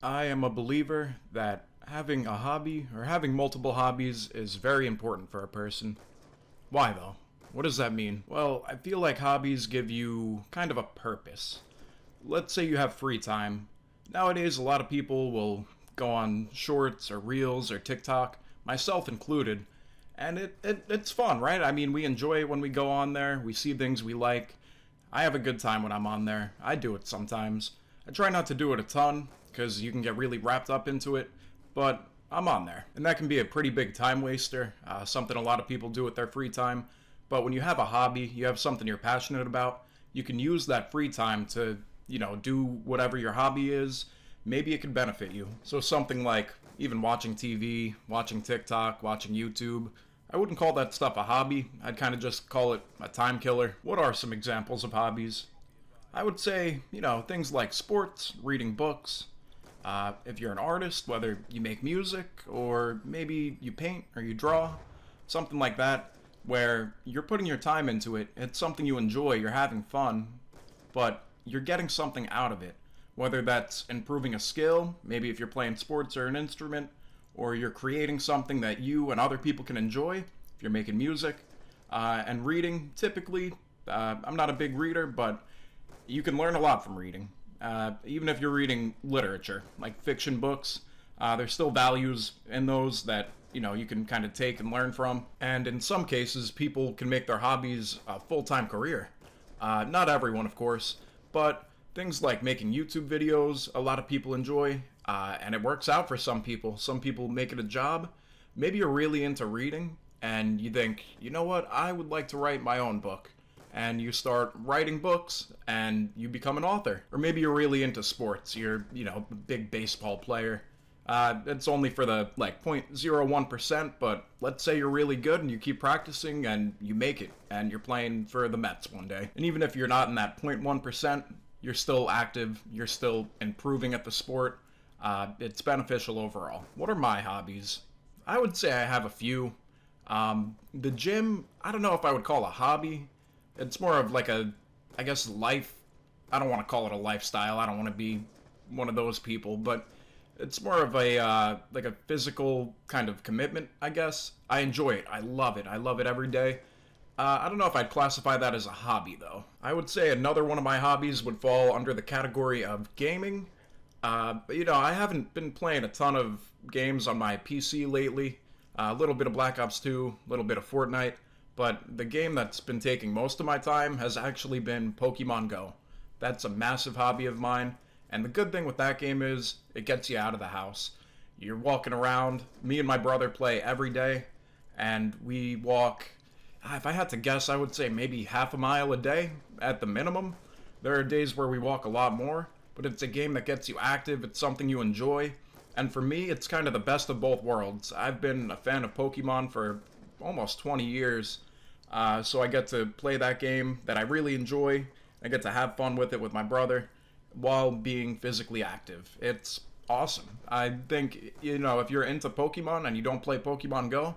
I am a believer that having a hobby or having multiple hobbies is very important for a person. Why though? What does that mean? Well, I feel like hobbies give you kind of a purpose. Let's say you have free time. Nowadays, a lot of people will go on shorts or reels or TikTok, myself included, and it's fun, right? I mean, we enjoy it when we go on there, we see things we like. I have a good time when I'm on there. I do it sometimes. I try not to do it a ton, because you can get really wrapped up into it, but I'm on there. And that can be a pretty big time waster, something a lot of people do with their free time. But when you have a hobby, you have something you're passionate about, you can use that free time to, do whatever your hobby is. Maybe it could benefit you. So something like even watching TV, watching TikTok, watching YouTube, I wouldn't call that stuff a hobby. I'd kind of just call it a time killer. What are some examples of hobbies? I would say, things like sports, reading books. If you're an artist, whether you make music or maybe you paint or you draw, something like that, where you're putting your time into it, it's something you enjoy, you're having fun, but you're getting something out of it. Whether that's improving a skill, maybe if you're playing sports or an instrument, or you're creating something that you and other people can enjoy, if you're making music, and reading, typically, I'm not a big reader, but you can learn a lot from reading. Even if you're reading literature, like fiction books, there's still values in those that, you can kind of take and learn from. And in some cases, people can make their hobbies a full-time career. Not everyone, of course, but things like making YouTube videos, a lot of people enjoy, and it works out for some people. Some people make it a job. Maybe you're really into reading, and you think, you know what, I would like to write my own book. And you start writing books and you become an author. Or maybe you're really into sports. You're, a big baseball player. It's only for the 0.01%, but let's say you're really good and you keep practicing and you make it and you're playing for the Mets one day. And even if you're not in that 0.1%, you're still active, you're still improving at the sport. It's beneficial overall. What are my hobbies? I would say I have a few. The gym, I don't know if I would call a hobby. It's more of life. I don't want to call it a lifestyle. I don't want to be one of those people, but it's more of a physical kind of commitment, I guess. I enjoy it. I love it. I love it every day. I don't know if I'd classify that as a hobby, though. I would say another one of my hobbies would fall under the category of gaming. I haven't been playing a ton of games on my PC lately. A little bit of Black Ops 2, a little bit of Fortnite. But the game that's been taking most of my time has actually been Pokemon Go. That's a massive hobby of mine, and the good thing with that game is it gets you out of the house. You're walking around. Me and my brother play every day, and we walk, if I had to guess, I would say maybe half a mile a day at the minimum. There are days where we walk a lot more, but it's a game that gets you active, it's something you enjoy, and for me, it's kind of the best of both worlds. I've been a fan of Pokemon for almost 20 years, so I get to play that game that I really enjoy. I get to have fun with it with my brother while being physically active. It's awesome. I think, if you're into Pokemon and you don't play Pokemon Go,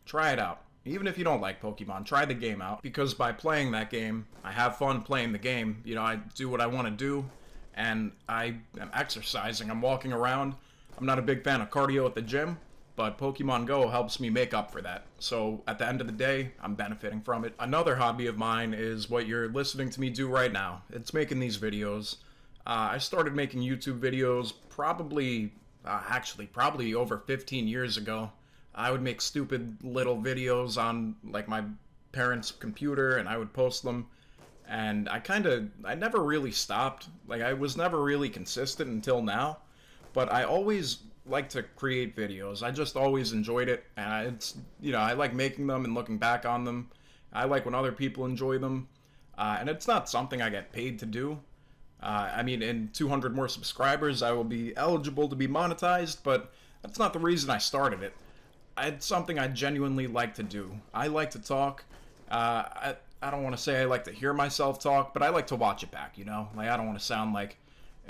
try it out. Even if you don't like Pokemon, try the game out, because by playing that game, I have fun playing the game. I do what I want to do, and I am exercising. I'm walking around. I'm not a big fan of cardio at the gym, but Pokemon Go helps me make up for that. So at the end of the day, I'm benefiting from it. Another hobby of mine is what you're listening to me do right now. It's making these videos. I started making YouTube videos probably over 15 years ago. I would make stupid little videos on my parents' computer, and I would post them. And I never really stopped. I was never really consistent until now. But I always like to create videos. I just always enjoyed it, and I like making them and looking back on them. I like when other people enjoy them, and it's not something I get paid to do. In 200 more subscribers, I will be eligible to be monetized, but that's not the reason I started it. It's something I genuinely like to do. I like to talk. I don't want to say I like to hear myself talk, but I like to watch it back, I don't want to sound like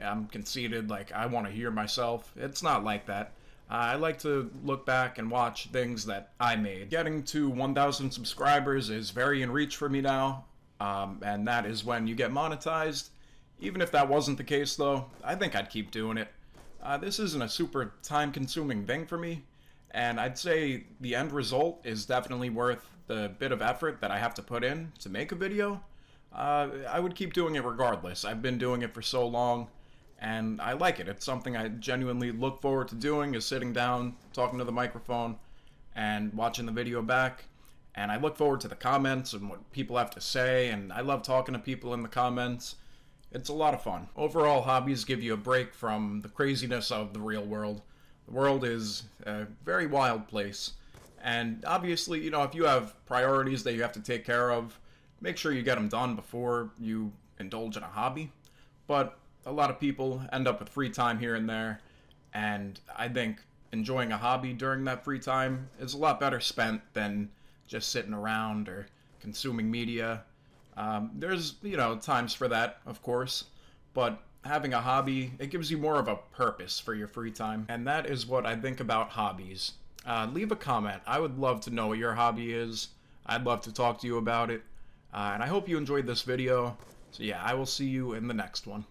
I'm conceited, I want to hear myself. It's not like that. I like to look back and watch things that I made. Getting to 1,000 subscribers is very in reach for me now, and that is when you get monetized. Even if that wasn't the case, though, I think I'd keep doing it. This isn't a super time-consuming thing for me, and I'd say the end result is definitely worth the bit of effort that I have to put in to make a video. I would keep doing it regardless. I've been doing it for so long, and I like it. It's something I genuinely look forward to doing, is sitting down, talking to the microphone, and watching the video back. And I look forward to the comments and what people have to say, and I love talking to people in the comments. It's a lot of fun. Overall, hobbies give you a break from the craziness of the real world. The world is a very wild place. And obviously, if you have priorities that you have to take care of, make sure you get them done before you indulge in a hobby. But a lot of people end up with free time here and there, and I think enjoying a hobby during that free time is a lot better spent than just sitting around or consuming media. There's, times for that, of course, but having a hobby, it gives you more of a purpose for your free time, and that is what I think about hobbies. Leave a comment. I would love to know what your hobby is. I'd love to talk to you about it, and I hope you enjoyed this video. So yeah, I will see you in the next one.